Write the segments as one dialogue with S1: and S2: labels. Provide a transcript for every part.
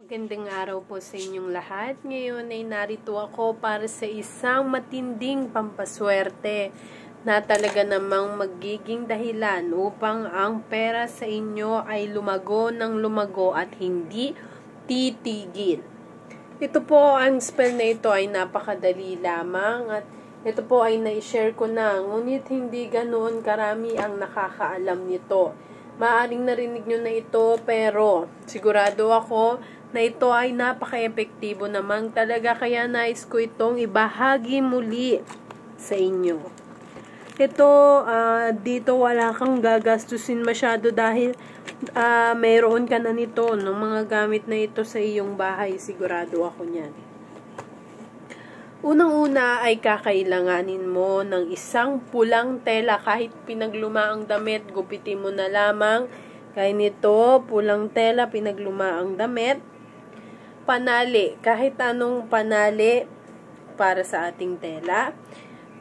S1: Gandang araw po sa inyong lahat. Ngayon ay narito ako para sa isang matinding pampaswerte na talaga namang magiging dahilan upang ang pera sa inyo ay lumago ng lumago at hindi titigil. Ito po, ang spell na ito ay napakadali lamang at ito po ay na-share ko na, ngunit hindi ganoon karami ang nakakaalam nito. Maaring narinig nyo na ito pero sigurado ako na ito ay napaka-epektibo namang talaga, kaya nais ko itong ibahagi muli sa inyo. Ito, dito wala kang gagastusin masyado dahil mayroon ka na nito ng mga gamit na ito sa iyong bahay, sigurado ako niyan. Unang-una ay kakailanganin mo ng isang pulang tela, kahit pinagluma ang damit, gupitin mo na lamang. Kaya nito, pulang tela, pinagluma ang damit. Panali, kahit anong panali para sa ating tela.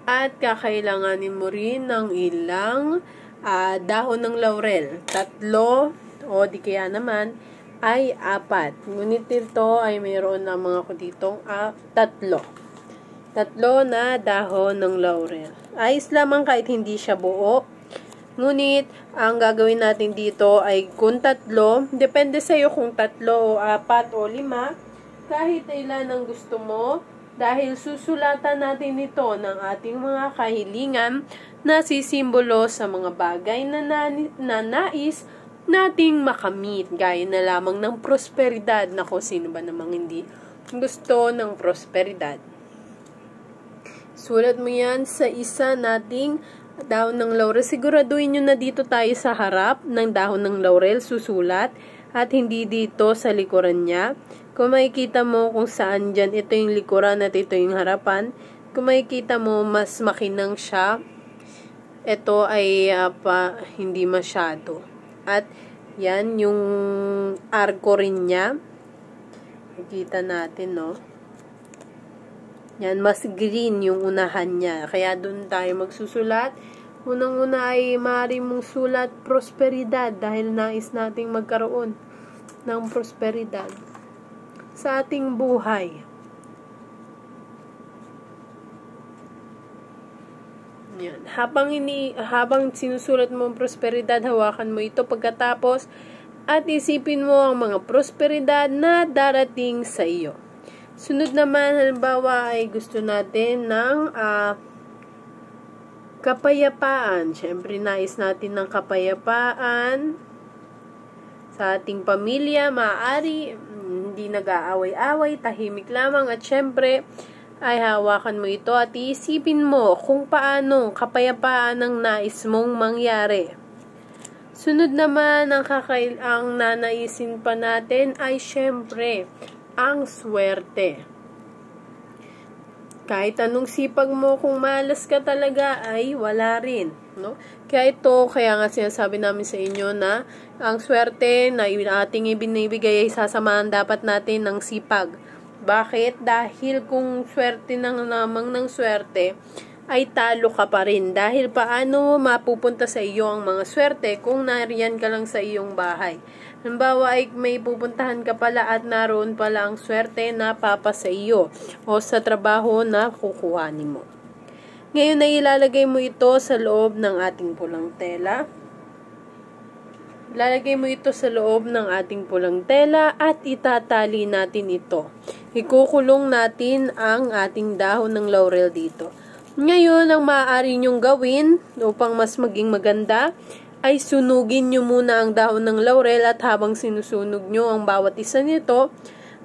S1: At kakailanganin mo rin ng ilang dahon ng laurel. 3 o di kaya naman ay 4. Ngunit ito ay mayroon na mga ko ditong 3. 3 na dahon ng laurel. Ayos lamang kahit hindi siya buo. Ngunit, ang gagawin natin dito ay kung 3, depende sa iyo kung 3 o 4 o 5, kahit ilan ang gusto mo, dahil susulatan natin ito ng ating mga kahilingan na sisimbolo sa mga bagay na nais nating makamit, gaya na lamang ng prosperidad. Nako, sino ba namang hindi gusto ng prosperidad? Sulat mo yan sa isa nating dahon ng laurel. Siguraduhin nyo na dito tayo sa harap ng dahon ng laurel susulat at hindi dito sa likuran niya. Kung makikita mo kung saan dyan, ito yung likuran at ito yung harapan. Kung makikita mo, mas makinang siya. Ito ay hindi masyado. At yan yung arko rin niya. Makikita natin, no? Yan, mas green yung unahan niya. Kaya doon tayo magsusulat. Unang-una ay maaari mong sulat prosperidad dahil nais nating magkaroon ng prosperidad sa ating buhay. Yan. Habang sinusulat mo ang prosperidad, hawakan mo ito pagkatapos at isipin mo ang mga prosperidad na darating sa iyo. Sunod naman, halimbawa ay gusto natin ng kapayapaan. Siyempre, nais natin ng kapayapaan sa ating pamilya. Maaari, hindi nag-aaway-away, tahimik lamang. At siyempre, ay hawakan mo ito at iisipin mo kung paano kapayapaan ang nais mong mangyari. Sunod naman, ang nanaisin pa natin ay siyempre, ang swerte. Kahit anong sipag mo, kung malas ka talaga, ay wala rin. No? Kaya nga sinasabi namin sa inyo na ang swerte na ating ibinibigay ay sasamahan dapat natin ng sipag. Bakit? Dahil kung swerte lamang ng swerte, ay talo ka pa rin. Dahil paano mapupunta sa iyo ang mga swerte kung nariyan ka lang sa iyong bahay? Halimbawa ay may pupuntahan ka pala at naroon pala ang swerte na papa sa iyo o sa trabaho na kukuhanin mo. Ngayon ay ilalagay mo ito sa loob ng ating pulang tela. Ilalagay mo ito sa loob ng ating pulang tela at itatali natin ito. Ikukulong natin ang ating dahon ng laurel dito. Ngayon, ang maaari nyong gawin upang mas maging maganda ay sunugin nyo muna ang dahon ng laurel at habang sinusunog nyo ang bawat isa nito,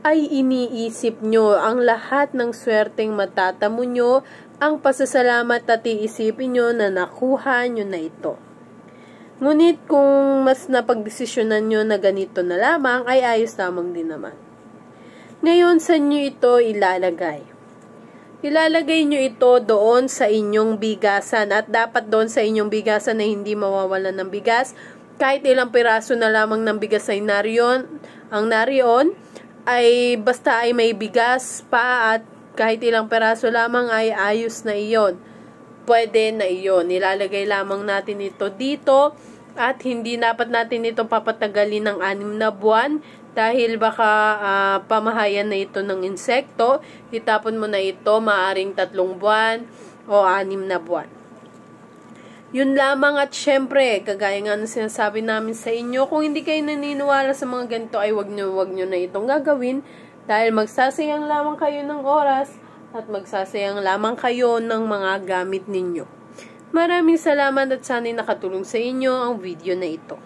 S1: ay iniisip nyo ang lahat ng swerteng matatamo nyo, ang pasasalamat at iisipin nyo na nakuha nyo na ito. Ngunit kung mas napagdesisyonan nyo na ganito na lamang, ay ayos lamang din naman. Ngayon, saan nyo ito ilalagay? Ilalagay nyo ito doon sa inyong bigasan at dapat doon sa inyong bigasan na hindi mawawalan ng bigas. Kahit ilang piraso na lamang ng bigas ay nariyon, ay basta ay may bigas pa at kahit ilang piraso lamang ay ayos na iyon. Pwede na iyon. Ilalagay lamang natin ito dito at hindi dapat natin ito papatagalin ng 6 na buwan Dahil baka pamahayan na ito ng insekto, itapon mo na ito maaring 3 buwan o 6 na buwan. Yun lamang, at syempre, kagaya nga ng sinasabi namin sa inyo, kung hindi kayo naniniwala sa mga ganito ay wag nyo na itong gagawin dahil magsasayang lamang kayo ng oras at magsasayang lamang kayo ng mga gamit ninyo. Maraming salamat at sana'y nakatulong sa inyo ang video na ito.